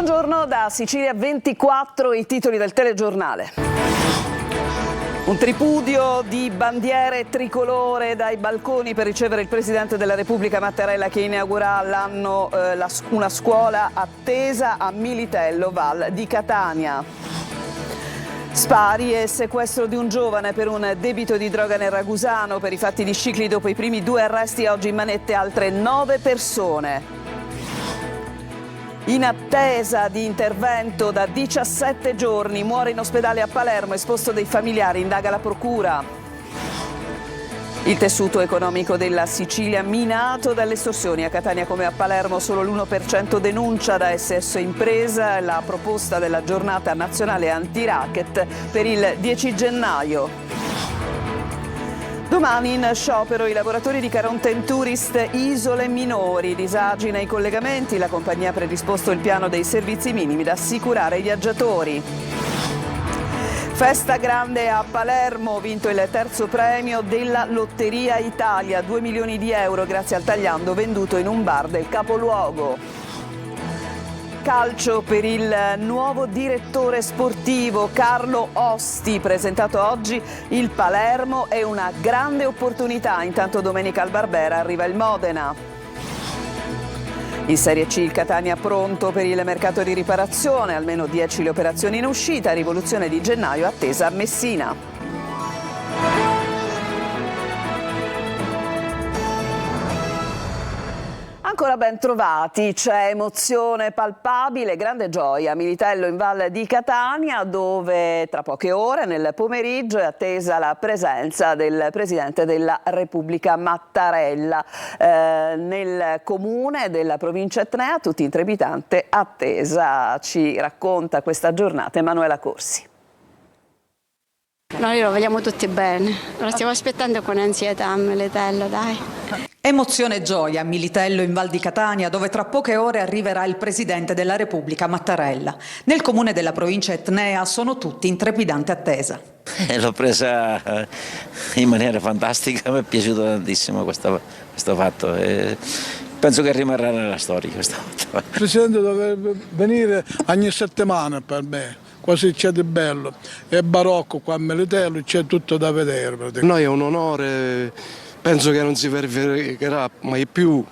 Buongiorno da Sicilia 24, i titoli del telegiornale. Un tripudio di bandiere tricolore dai balconi per ricevere il Presidente della Repubblica Mattarella, che inaugura l'anno una scuola attesa a Militello, Val di Catania. Spari e sequestro di un giovane per un debito di droga nel Ragusano. Per i fatti di Scicli, dopo i primi 2 arresti, oggi in manette altre 9 persone. In attesa di intervento da 17 giorni, muore in ospedale a Palermo, esposto dei familiari, indaga la procura. Il tessuto economico della Sicilia minato dalle estorsioni. A Catania come a Palermo solo l'1% denuncia da SS Impresa la proposta della giornata nazionale anti-racket per il 10 gennaio. Domani in sciopero i lavoratori di Caronten Tourist Isole Minori, disagi nei collegamenti, la compagnia ha predisposto il piano dei servizi minimi da assicurare ai viaggiatori. Festa grande a Palermo, vinto il 3° premio della Lotteria Italia, 2 milioni di euro grazie al tagliando venduto in un bar del capoluogo. Calcio per il nuovo direttore sportivo Carlo Osti, presentato oggi il Palermo, è una grande opportunità. Intanto domenica al Barbera arriva il Modena. In Serie C il Catania pronto per il mercato di riparazione, almeno 10 le operazioni in uscita, rivoluzione di gennaio attesa a Messina. Ancora ben trovati, c'è emozione palpabile, grande gioia a Militello in Val di Catania, dove tra poche ore nel pomeriggio è attesa la presenza del Presidente della Repubblica Mattarella. Nel comune della provincia etnea, tutti in trepidante attesa, ci racconta questa giornata Emanuela Corsi. Noi lo vogliamo tutti bene, lo stiamo aspettando con ansietà a Militello, dai. Emozione e gioia a Militello in Val di Catania, dove tra poche ore arriverà il Presidente della Repubblica Mattarella. Nel comune della provincia etnea sono tutti in trepidante attesa. L'ho presa in maniera fantastica, mi è piaciuto tantissimo questo fatto. Penso che rimarrà nella storia questa volta. Il Presidente dovrebbe venire ogni settimana per me. Così c'è di bello, è barocco qua a Militello, c'è tutto da vedere. Per noi è un onore, penso che non si verificherà mai più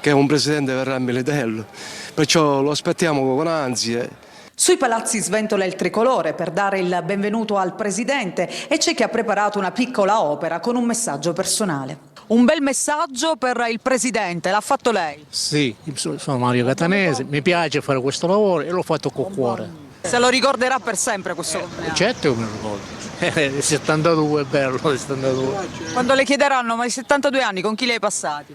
che un presidente verrà a Militello, perciò lo aspettiamo con ansie. Sui palazzi sventola il tricolore per dare il benvenuto al presidente e c'è chi ha preparato una piccola opera con un messaggio personale. Un bel messaggio per il presidente, l'ha fatto lei? Sì, sono Mario Catanese, mi piace fare questo lavoro e l'ho fatto con cuore. Se lo ricorderà per sempre questo compleanno? Certo che me lo ricordo, il 72 è bello, il 72. Quando le chiederanno, ma i 72 anni con chi li hai passati?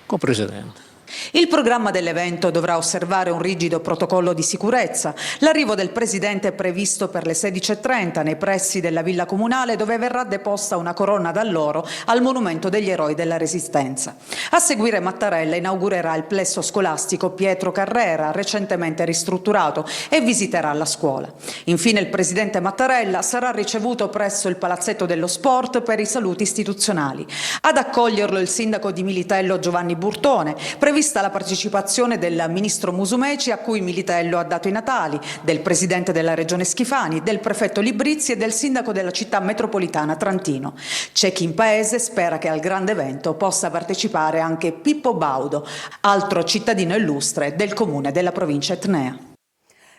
Con Presidente. Il programma dell'evento dovrà osservare un rigido protocollo di sicurezza. L'arrivo del Presidente è previsto per le 16:30 nei pressi della Villa Comunale, dove verrà deposta una corona d'alloro al Monumento degli Eroi della Resistenza. A seguire Mattarella inaugurerà il plesso scolastico Pietro Carrera, recentemente ristrutturato, e visiterà la scuola. Infine il Presidente Mattarella sarà ricevuto presso il Palazzetto dello Sport per i saluti istituzionali. Ad accoglierlo il sindaco di Militello Giovanni Burtone, prevista la partecipazione del ministro Musumeci, a cui Militello ha dato i natali, del presidente della regione Schifani, del prefetto Librizzi e del sindaco della città metropolitana Trantino. C'è chi in paese spera che al grande evento possa partecipare anche Pippo Baudo, altro cittadino illustre del comune della provincia etnea.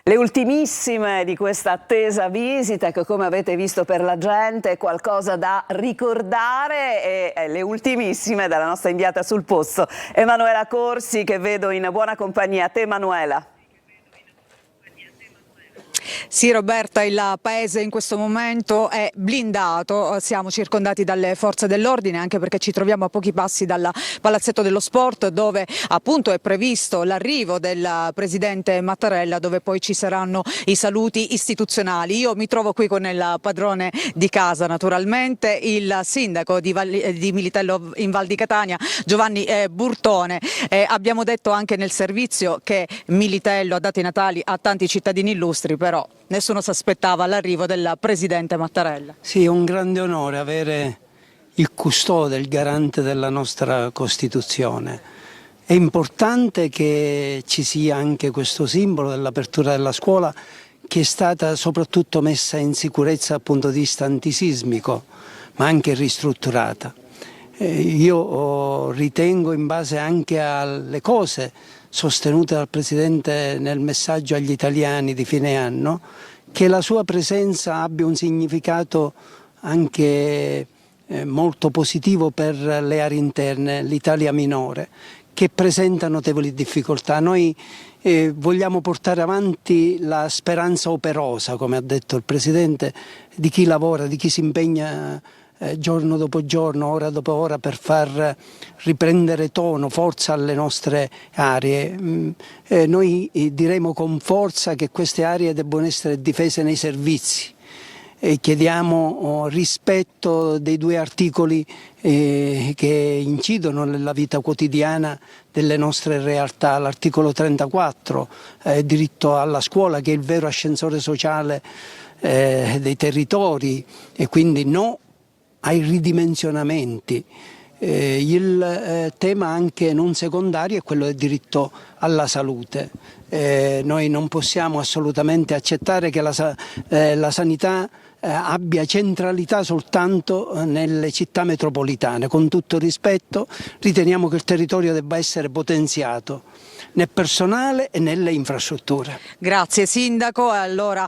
Le ultimissime di questa attesa visita, che come avete visto per la gente è qualcosa da ricordare, e le ultimissime dalla nostra inviata sul posto Emanuela Corsi, che vedo in buona compagnia. A te Emanuela. Sì Roberta, il paese in questo momento è blindato, siamo circondati dalle forze dell'ordine, anche perché ci troviamo a pochi passi dal Palazzetto dello Sport, dove appunto è previsto l'arrivo del Presidente Mattarella, dove poi ci saranno i saluti istituzionali. Io mi trovo qui con il padrone di casa, naturalmente, il sindaco di Militello in Val di Catania, Giovanni Burtone. Abbiamo detto anche nel servizio che Militello ha dato i natali a tanti cittadini illustri, però nessuno si aspettava l'arrivo del Presidente Mattarella. Sì, è un grande onore avere il custode, il garante della nostra Costituzione, È importante che ci sia anche questo simbolo dell'apertura della scuola, che è stata soprattutto messa in sicurezza dal punto di vista antisismico, ma anche ristrutturata. Io ritengo, in base anche alle cose sostenute dal Presidente nel messaggio agli italiani di fine anno, che la sua presenza abbia un significato anche molto positivo per le aree interne, l'Italia minore, che presenta notevoli difficoltà. Noi vogliamo portare avanti la speranza operosa, come ha detto il Presidente, di chi lavora, di chi si impegna giorno dopo giorno, ora dopo ora, per far riprendere tono, forza alle nostre aree. Noi diremo con forza che queste aree debbono essere difese nei servizi. E chiediamo rispetto dei 2 articoli che incidono nella vita quotidiana delle nostre realtà. L'articolo 34, diritto alla scuola, che è il vero ascensore sociale dei territori, e quindi no ai ridimensionamenti. Il tema anche non secondario è quello del diritto alla salute. Noi non possiamo assolutamente accettare che la sanità abbia centralità soltanto nelle città metropolitane. Con tutto rispetto, riteniamo che il territorio debba essere potenziato nel personale e nelle infrastrutture. Grazie Sindaco, allora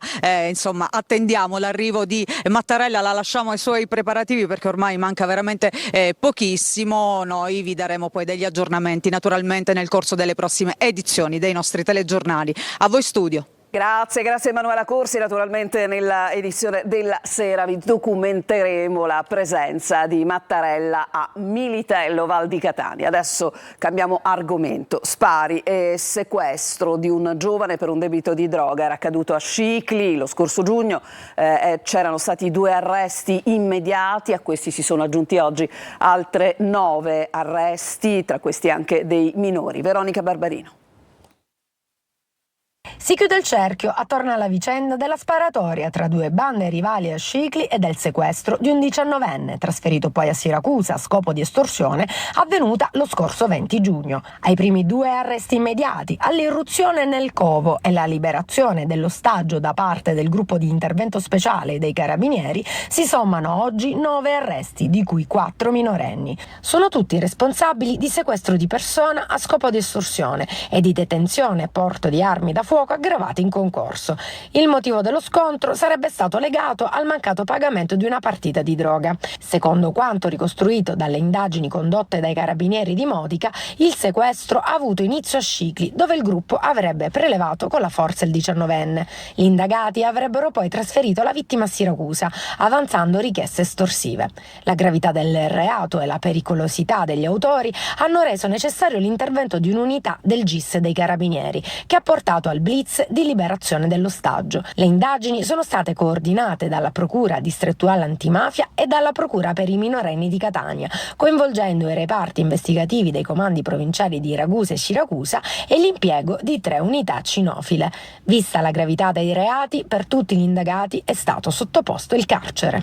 insomma attendiamo l'arrivo di Mattarella, la lasciamo ai suoi preparativi perché ormai manca veramente pochissimo. Noi vi daremo poi degli aggiornamenti naturalmente nel corso delle prossime edizioni dei nostri telegiornali. A voi studio. Grazie Emanuela Corsi. Naturalmente nella edizione della sera vi documenteremo la presenza di Mattarella a Militello, Val di Catania. Adesso cambiamo argomento. Spari e sequestro di un giovane per un debito di droga. Era accaduto a Scicli lo scorso giugno. C'erano stati 2 arresti immediati, a questi si sono aggiunti oggi altre 9 arresti, tra questi anche dei minori. Veronica Barbarino. Si chiude il cerchio attorno alla vicenda della sparatoria tra 2 bande rivali a Scicli e del sequestro di un 19enne, trasferito poi a Siracusa a scopo di estorsione, avvenuta lo scorso 20 giugno. Ai primi 2 arresti immediati, all'irruzione nel covo e la liberazione dell'ostaggio da parte del gruppo di intervento speciale dei carabinieri, si sommano oggi 9 arresti, di cui 4 minorenni. Sono tutti responsabili di sequestro di persona a scopo di estorsione e di detenzione e porto di armi da fuoco aggravati in concorso. Il motivo dello scontro sarebbe stato legato al mancato pagamento di una partita di droga. Secondo quanto ricostruito dalle indagini condotte dai carabinieri di Modica, il sequestro ha avuto inizio a Scicli, dove il gruppo avrebbe prelevato con la forza il 19enne. Gli indagati avrebbero poi trasferito la vittima a Siracusa, avanzando richieste estorsive. La gravità del reato e la pericolosità degli autori hanno reso necessario l'intervento di un'unità del GIS dei carabinieri, che ha portato al blitz di liberazione dell'ostaggio. Le indagini sono state coordinate dalla Procura distrettuale antimafia e dalla Procura per i minorenni di Catania, coinvolgendo i reparti investigativi dei comandi provinciali di Ragusa e Siracusa e l'impiego di 3 unità cinofile. Vista la gravità dei reati, per tutti gli indagati è stato sottoposto il carcere.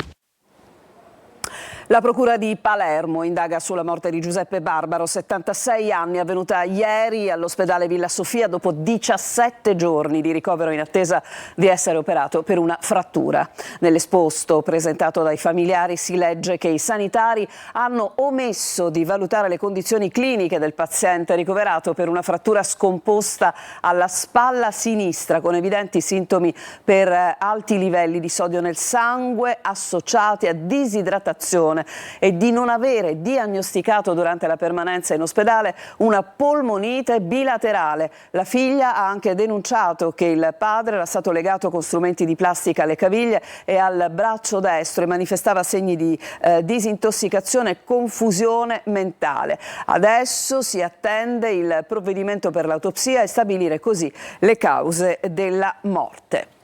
La Procura di Palermo indaga sulla morte di Giuseppe Barbaro, 76 anni, avvenuta ieri all'ospedale Villa Sofia dopo 17 giorni di ricovero in attesa di essere operato per una frattura. Nell'esposto presentato dai familiari si legge che i sanitari hanno omesso di valutare le condizioni cliniche del paziente ricoverato per una frattura scomposta alla spalla sinistra con evidenti sintomi per alti livelli di sodio nel sangue associati a disidratazione e di non avere diagnosticato durante la permanenza in ospedale una polmonite bilaterale. La figlia ha anche denunciato che il padre era stato legato con strumenti di plastica alle caviglie e al braccio destro e manifestava segni di disintossicazione e confusione mentale. Adesso si attende il provvedimento per l'autopsia e stabilire così le cause della morte.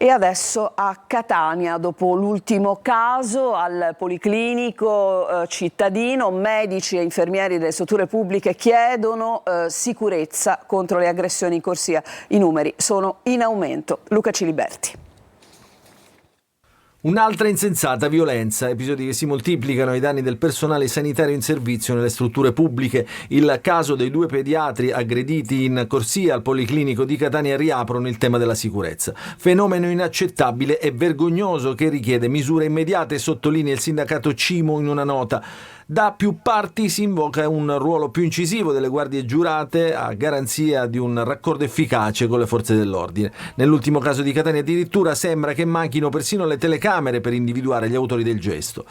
E adesso a Catania, dopo l'ultimo caso al Policlinico cittadino, medici e infermieri delle strutture pubbliche chiedono sicurezza contro le aggressioni in corsia. I numeri sono in aumento. Luca Ciliberti. Un'altra insensata violenza, episodi che si moltiplicano ai danni del personale sanitario in servizio nelle strutture pubbliche. Il caso dei 2 pediatri aggrediti in corsia al Policlinico di Catania riaprono il tema della sicurezza. Fenomeno inaccettabile e vergognoso che richiede misure immediate, sottolinea il sindacato CIMO in una nota. Da più parti si invoca un ruolo più incisivo delle guardie giurate a garanzia di un raccordo efficace con le forze dell'ordine. Nell'ultimo caso di Catania addirittura sembra che manchino persino le telecamere per individuare gli autori del gesto.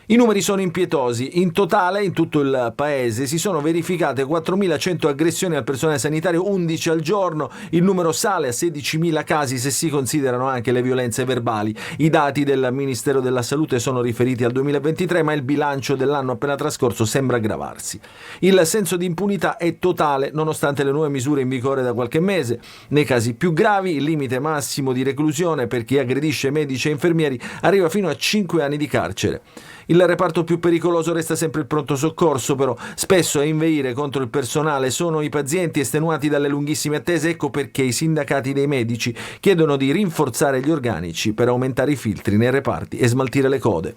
I numeri sono impietosi. In totale, in tutto il paese, si sono verificate 4.100 aggressioni al personale sanitario, 11 al giorno. Il numero sale a 16.000 casi se si considerano anche le violenze verbali. I dati del Ministero della Salute sono riferiti al 2023, ma il bilancio dell'anno appena trascorso sembra aggravarsi. Il senso di impunità è totale, nonostante le nuove misure in vigore da qualche mese. Nei casi più gravi, il limite massimo di reclusione per chi aggredisce medici e infermieri arriva fino a 5 anni di carcere. Il reparto più pericoloso resta sempre il pronto soccorso, però spesso a inveire contro il personale sono i pazienti estenuati dalle lunghissime attese. Ecco perché i sindacati dei medici chiedono di rinforzare gli organici per aumentare i filtri nei reparti e smaltire le code.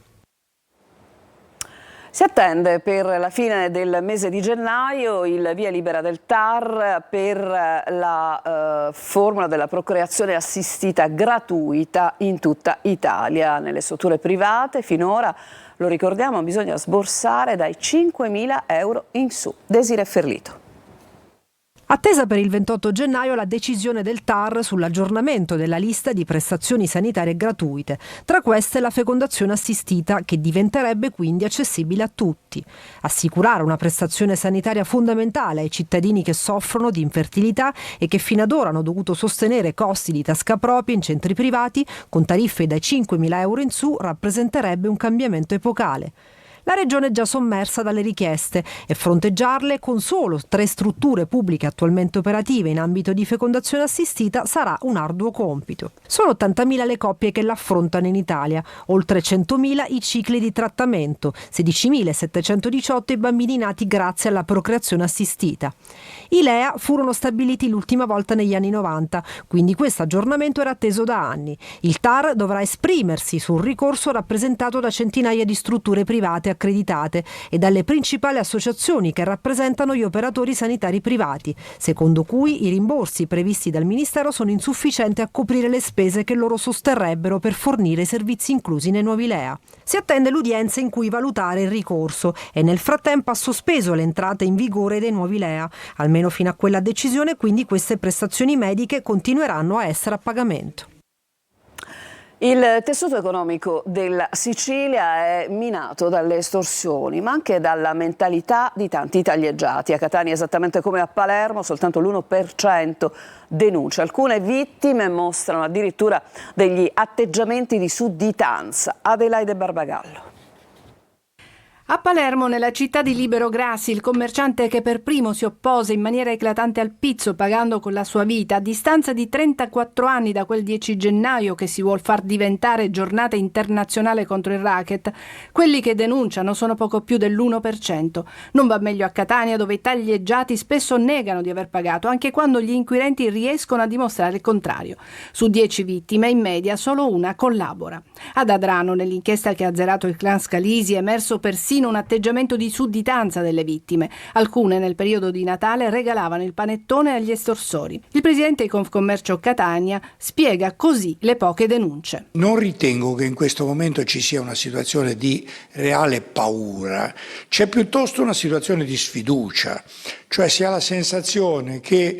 Si attende per la fine del mese di gennaio il via libera del TAR per la formula della procreazione assistita gratuita in tutta Italia. Nelle strutture private finora, lo ricordiamo, bisogna sborsare dai 5.000 euro in su. Desiree Ferlito. Attesa per il 28 gennaio la decisione del TAR sull'aggiornamento della lista di prestazioni sanitarie gratuite. Tra queste la fecondazione assistita, che diventerebbe quindi accessibile a tutti. Assicurare una prestazione sanitaria fondamentale ai cittadini che soffrono di infertilità e che fino ad ora hanno dovuto sostenere costi di tasca propria in centri privati con tariffe dai 5.000 euro in su rappresenterebbe un cambiamento epocale. La Regione è già sommersa dalle richieste e fronteggiarle con solo 3 strutture pubbliche attualmente operative in ambito di fecondazione assistita sarà un arduo compito. Sono 80.000 le coppie che l'affrontano in Italia, oltre 100.000 i cicli di trattamento, 16.718 i bambini nati grazie alla procreazione assistita. I LEA furono stabiliti l'ultima volta negli anni 90, quindi questo aggiornamento era atteso da anni. Il TAR dovrà esprimersi sul ricorso rappresentato da centinaia di strutture private accreditate e dalle principali associazioni che rappresentano gli operatori sanitari privati, secondo cui i rimborsi previsti dal Ministero sono insufficienti a coprire le spese che loro sosterrebbero per fornire i servizi inclusi nei nuovi LEA. Si attende l'udienza in cui valutare il ricorso e nel frattempo ha sospeso l'entrata in vigore dei nuovi LEA. Almeno fino a quella decisione, quindi, queste prestazioni mediche continueranno a essere a pagamento. Il tessuto economico della Sicilia è minato dalle estorsioni, ma anche dalla mentalità di tanti taglieggiati. A Catania, esattamente come a Palermo, soltanto l'1% denuncia. Alcune vittime mostrano addirittura degli atteggiamenti di sudditanza. Adelaide Barbagallo. A Palermo, nella città di Libero Grassi, il commerciante che per primo si oppose in maniera eclatante al pizzo pagando con la sua vita, a distanza di 34 anni da quel 10 gennaio che si vuol far diventare giornata internazionale contro il racket, quelli che denunciano sono poco più dell'1%. Non va meglio a Catania, dove i taglieggiati spesso negano di aver pagato, anche quando gli inquirenti riescono a dimostrare il contrario. Su 10 vittime, in media, solo una collabora. Ad Adrano, nell'inchiesta che ha azzerato il clan Scalisi, è emerso persino un atteggiamento di sudditanza delle vittime. Alcune nel periodo di Natale regalavano il panettone agli estorsori. Il presidente di Confcommercio Catania spiega così le poche denunce. Non ritengo che in questo momento ci sia una situazione di reale paura, c'è piuttosto una situazione di sfiducia, cioè si ha la sensazione che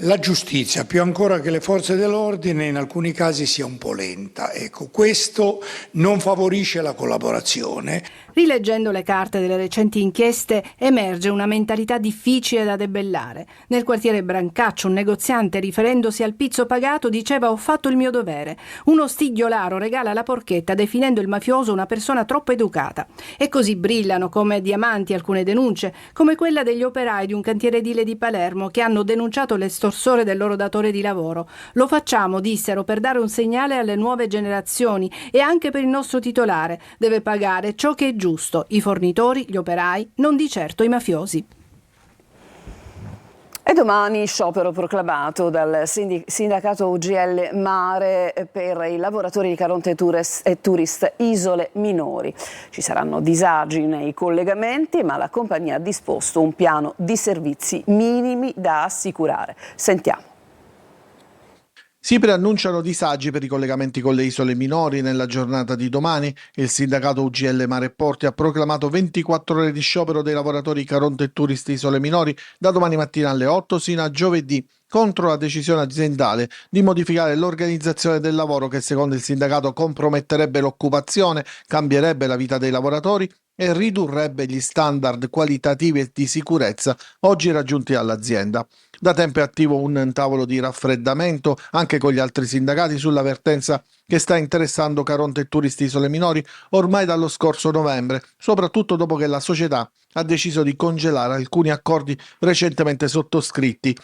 la giustizia, più ancora che le forze dell'ordine, in alcuni casi sia un po' lenta. Ecco, questo non favorisce la collaborazione. Rileggendo le carte delle recenti inchieste emerge una mentalità difficile da debellare. Nel quartiere Brancaccio un negoziante, riferendosi al pizzo pagato, diceva: «Ho fatto il mio dovere». Uno stigliolaro regala la porchetta definendo il mafioso una persona troppo educata. E così brillano come diamanti alcune denunce, come quella degli operai di un cantiere edile di Palermo che hanno denunciato l'estorsore del loro datore di lavoro. «Lo facciamo», dissero, «per dare un segnale alle nuove generazioni e anche per il nostro titolare. Deve pagare ciò che è giusto, i fornitori, gli operai, non di certo i mafiosi». E domani sciopero proclamato dal sindacato UGL Mare per i lavoratori di Caronte e Tourist Isole Minori. Ci saranno disagi nei collegamenti, ma la compagnia ha disposto un piano di servizi minimi da assicurare. Sentiamo. Si preannunciano disagi per i collegamenti con le isole minori nella giornata di domani. Il sindacato UGL Mare e Porti ha proclamato 24 ore di sciopero dei lavoratori Caronte e Tourist Isole Minori da domani mattina alle 8 sino a giovedì, contro la decisione aziendale di modificare l'organizzazione del lavoro che secondo il sindacato comprometterebbe l'occupazione, cambierebbe la vita dei lavoratori e ridurrebbe gli standard qualitativi e di sicurezza oggi raggiunti dall'azienda. Da tempo è attivo un tavolo di raffreddamento anche con gli altri sindacati sulla vertenza che sta interessando Caronte e Tourist Isole Minori ormai dallo scorso novembre, soprattutto dopo che la società ha deciso di congelare alcuni accordi recentemente sottoscritti.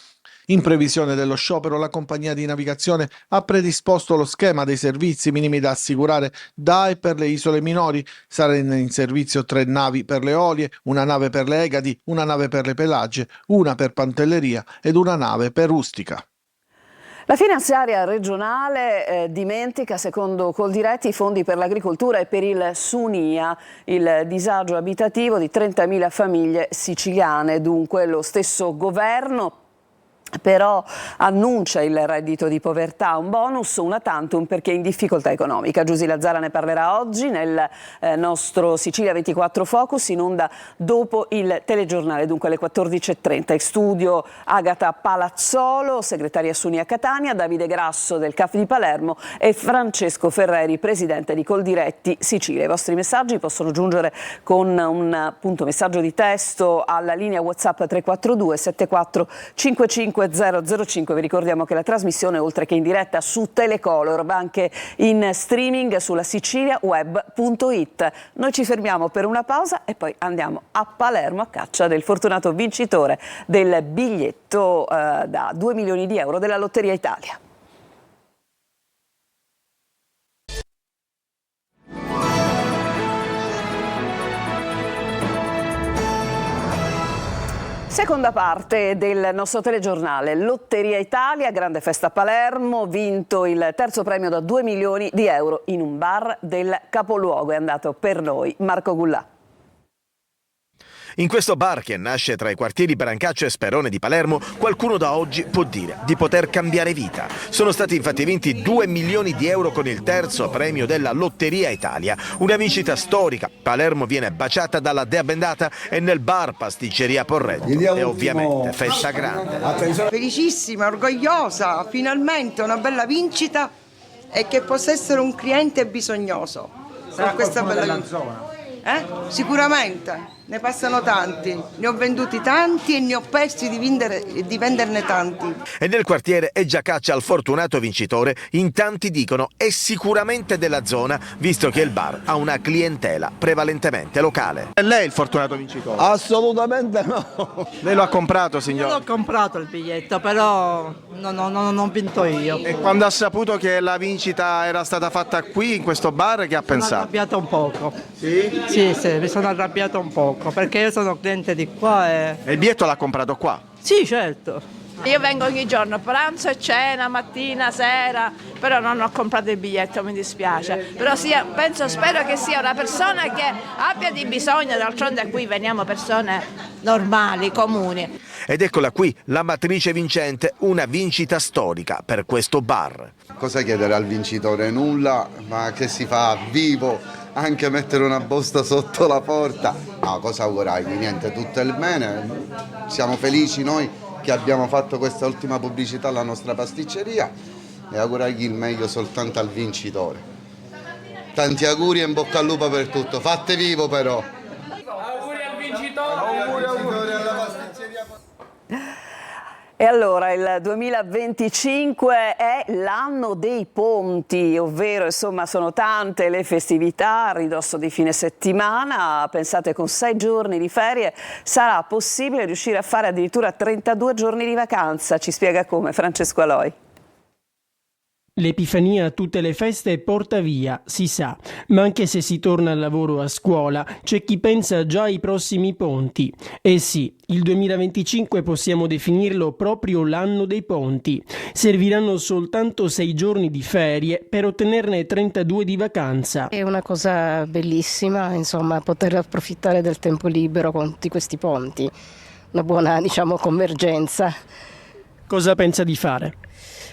In previsione dello sciopero, la compagnia di navigazione ha predisposto lo schema dei servizi minimi da assicurare da e per le isole minori. Saranno in servizio 3 navi per le Olie, una nave per le Egadi, una nave per le Pelagie, una per Pantelleria ed una nave per Ustica. La finanziaria regionale dimentica, secondo Coldiretti, i fondi per l'agricoltura e per il SUNIA, il disagio abitativo di 30.000 famiglie siciliane. Dunque lo stesso governo però annuncia il reddito di povertà, un bonus, una tantum per chi è in difficoltà economica. Giusy Lazzara ne parlerà oggi nel nostro Sicilia 24 Focus, in onda dopo il telegiornale, dunque alle 14.30. In studio Agata Palazzolo, segretaria SUNIA Catania, Davide Grasso del CAF di Palermo e Francesco Ferreri, presidente di Coldiretti Sicilia. I vostri messaggi possono giungere con un messaggio di testo alla linea WhatsApp 342 74 55 005. Vi ricordiamo che la trasmissione, oltre che in diretta su Telecolor, va anche in streaming sulla siciliaweb.it. Noi ci fermiamo per una pausa e poi andiamo a Palermo a caccia del fortunato vincitore del biglietto da 2 milioni di euro della Lotteria Italia. Seconda parte del nostro telegiornale, Lotteria Italia, grande festa a Palermo, vinto il terzo premio da 2 milioni di euro in un bar del capoluogo. È andato per noi Marco Gullà. In questo bar, che nasce tra i quartieri Brancaccio e Sperone di Palermo, qualcuno da oggi può dire di poter cambiare vita. Sono stati infatti vinti 2 milioni di euro con il terzo premio della Lotteria Italia, una vincita storica. Palermo viene baciata dalla Dea Bendata e nel bar Pasticceria Porretto e ovviamente festa grande. Felicissima, orgogliosa, finalmente una bella vincita e che possa essere un cliente bisognoso. Per questa bella vincita. Sicuramente. Ne passano tanti, ne ho venduti tanti e ne ho persi di venderne tanti. E nel quartiere è già caccia al fortunato vincitore, in tanti dicono è sicuramente della zona, visto che il bar ha una clientela prevalentemente locale. È lei il fortunato vincitore? Assolutamente no. Lei lo ha comprato, signor? Io l'ho comprato il biglietto, però non ho vinto io. E quando ha saputo che la vincita era stata fatta qui, in questo bar, che ha pensato? Mi sono arrabbiato un poco. Sì? Sì, mi sono arrabbiato un poco. Perché io sono cliente di qua e il biglietto l'ha comprato qua? Sì, certo. Io vengo ogni giorno, pranzo e cena, mattina, sera, però non ho comprato il biglietto, mi dispiace. Però spero che sia una persona che abbia di bisogno, d'altronde qui veniamo persone normali, comuni. Ed eccola qui, la matrice vincente, una vincita storica per questo bar. Cosa chiedere al vincitore? Nulla, ma che si fa vivo? Anche mettere una busta sotto la porta. No, cosa augurargli? Niente, tutto il bene. Siamo felici noi che abbiamo fatto questa ultima pubblicità alla nostra pasticceria e augurargli il meglio soltanto al vincitore. Tanti auguri e in bocca al lupo per tutto. Fate vivo però. Auguri al vincitore. Auguri al vincitore alla pasticceria. E allora il 2025 è l'anno dei ponti, ovvero insomma sono tante le festività a ridosso di fine settimana. Pensate, con 6 giorni di ferie sarà possibile riuscire a fare addirittura 32 giorni di vacanza. Ci spiega come Francesco Aloi. L'Epifania a tutte le feste porta via, si sa, ma anche se si torna al lavoro o a scuola, c'è chi pensa già ai prossimi ponti. E sì, il 2025 possiamo definirlo proprio l'anno dei ponti. Serviranno soltanto 6 giorni di ferie per ottenerne 32 di vacanza. È una cosa bellissima, insomma, poter approfittare del tempo libero con tutti questi ponti. Una buona, convergenza. Cosa pensa di fare?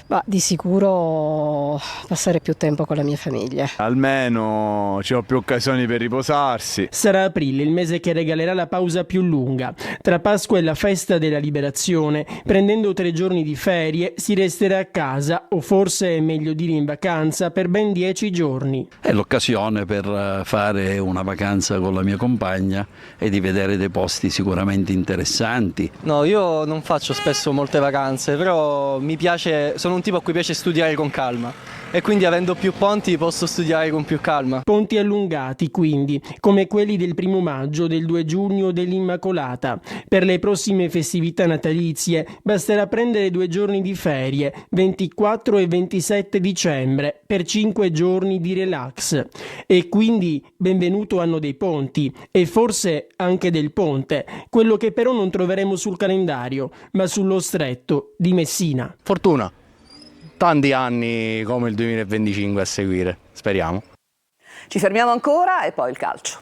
Ma di sicuro passare più tempo con la mia famiglia. Almeno ci ho più occasioni per riposarsi. Sarà aprile il mese che regalerà la pausa più lunga. Tra Pasqua e la festa della Liberazione, prendendo 3 giorni di ferie, si resterà a casa, o forse è meglio dire in vacanza, per ben 10 giorni. È l'occasione per fare una vacanza con la mia compagna e di vedere dei posti sicuramente interessanti. No, io non faccio spesso molte vacanze, però mi piace, sono un tipo a cui piace studiare con calma e quindi avendo più ponti posso studiare con più calma. Ponti allungati quindi, come quelli del 1° maggio, del 2 giugno o dell'Immacolata. Per le prossime festività natalizie basterà prendere 2 giorni di ferie, 24 e 27 dicembre, per 5 giorni di relax. E quindi benvenuto anno dei ponti e forse anche del ponte, quello che però non troveremo sul calendario, ma sullo stretto di Messina. Fortuna. Tanti anni come il 2025 a seguire, speriamo. Ci fermiamo ancora e poi il calcio.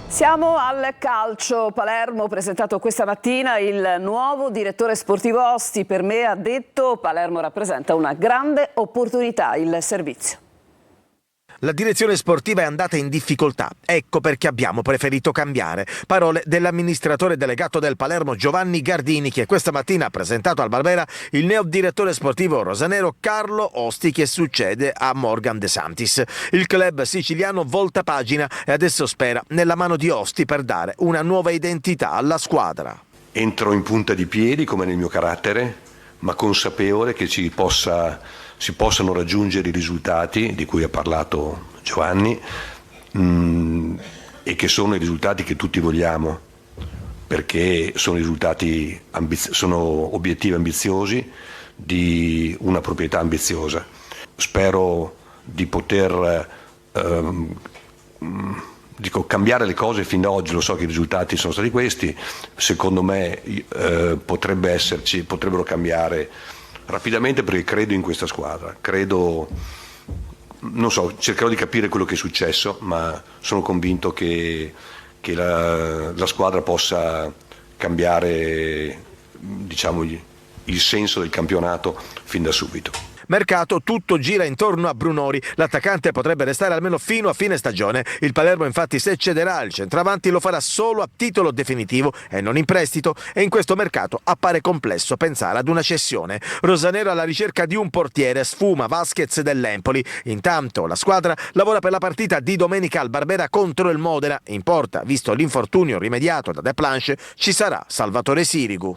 Siamo al calcio. Palermo presentato questa mattina il nuovo direttore sportivo Osti. Per me, ha detto, Palermo rappresenta una grande opportunità, il servizio. La direzione sportiva è andata in difficoltà, ecco perché abbiamo preferito cambiare. Parole dell'amministratore delegato del Palermo Giovanni Gardini, che questa mattina ha presentato al Barbera il neo direttore sportivo rosanero Carlo Osti, che succede a Morgan De Santis. Il club siciliano volta pagina e adesso spera nella mano di Osti per dare una nuova identità alla squadra. Entro in punta di piedi come nel mio carattere, ma consapevole che si possano raggiungere i risultati di cui ha parlato Giovanni e che sono i risultati che tutti vogliamo, perché sono sono obiettivi ambiziosi di una proprietà ambiziosa. Spero di poter cambiare le cose fin da oggi. Lo so che i risultati sono stati questi, secondo me potrebbero cambiare rapidamente, perché credo in questa squadra, cercherò di capire quello che è successo, ma sono convinto che la squadra possa cambiare, il senso del campionato fin da subito. Mercato, tutto gira intorno a Brunori. L'attaccante potrebbe restare almeno fino a fine stagione. Il Palermo infatti, se cederà il centravanti, lo farà solo a titolo definitivo e non in prestito, e in questo mercato appare complesso pensare ad una cessione. Rosanero alla ricerca di un portiere, sfuma Vasquez dell'Empoli. Intanto la squadra lavora per la partita di domenica al Barbera contro il Modena. In porta, visto l'infortunio rimediato da Deplanche, ci sarà Salvatore Sirigu.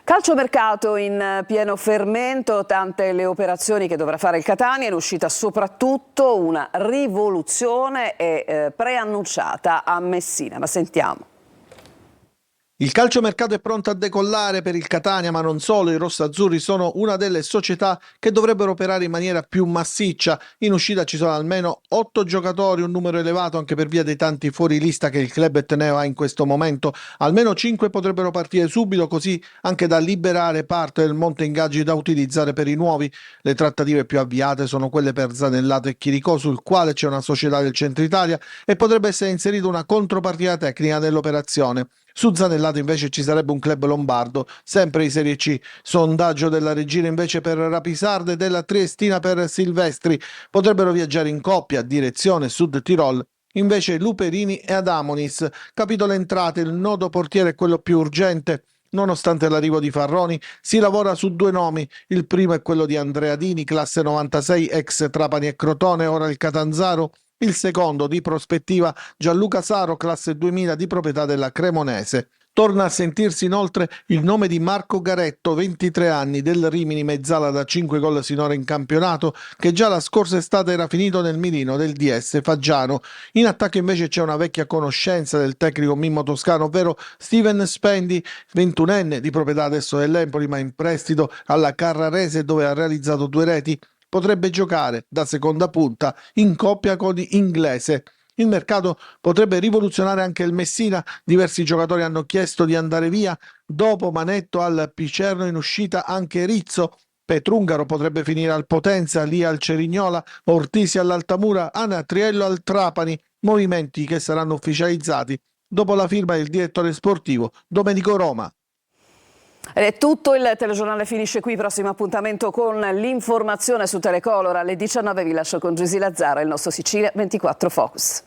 Calciomercato in pieno fermento, tante le operazioni che dovrà fare il Catania, in uscita soprattutto una rivoluzione preannunciata a Messina, ma sentiamo. Il calciomercato è pronto a decollare per il Catania, ma non solo. I rossazzurri sono una delle società che dovrebbero operare in maniera più massiccia. In uscita ci sono almeno 8 giocatori, un numero elevato anche per via dei tanti fuorilista che il club etneo ha in questo momento. Almeno 5 potrebbero partire subito, così anche da liberare parte del monte ingaggi da utilizzare per i nuovi. Le trattative più avviate sono quelle per Zanellato e Chiricò, sul quale c'è una società del centro Italia e potrebbe essere inserita una contropartita tecnica nell'operazione. Su Zanellato invece ci sarebbe un club lombardo, sempre di Serie C. Sondaggio della regina invece per Rapisarda e della Triestina per Silvestri. Potrebbero viaggiare in coppia, direzione Sud Tirol. Invece Luperini e Adamonis. Capitolo entrate, il nodo portiere è quello più urgente. Nonostante l'arrivo di Farroni, si lavora su 2 nomi. Il primo è quello di Andrea Dini, classe 96, ex Trapani e Crotone, ora il Catanzaro. Il secondo, di prospettiva, Gianluca Saro, classe 2000, di proprietà della Cremonese. Torna a sentirsi inoltre il nome di Marco Garetto, 23 anni, del Rimini, mezzala da 5 gol sinora in campionato, che già la scorsa estate era finito nel mirino del DS Faggiano. In attacco invece c'è una vecchia conoscenza del tecnico Mimmo Toscano, ovvero Steven Spendi, 21enne, di proprietà adesso dell'Empoli ma in prestito alla Carrarese, dove ha realizzato 2 reti. Potrebbe giocare da seconda punta in coppia con Inglese. Il mercato potrebbe rivoluzionare anche il Messina. Diversi giocatori hanno chiesto di andare via. Dopo Manetto al Picerno, in uscita anche Rizzo. Petrungaro potrebbe finire al Potenza, Lia al Cerignola, Ortisi all'Altamura, Anatriello al Trapani. Movimenti che saranno ufficializzati dopo la firma del direttore sportivo Domenico Roma. È tutto, il telegiornale finisce qui. Prossimo appuntamento con l'informazione su Telecolor alle 19. Vi lascio con Gisilla Zara, il nostro Sicilia 24 Focus.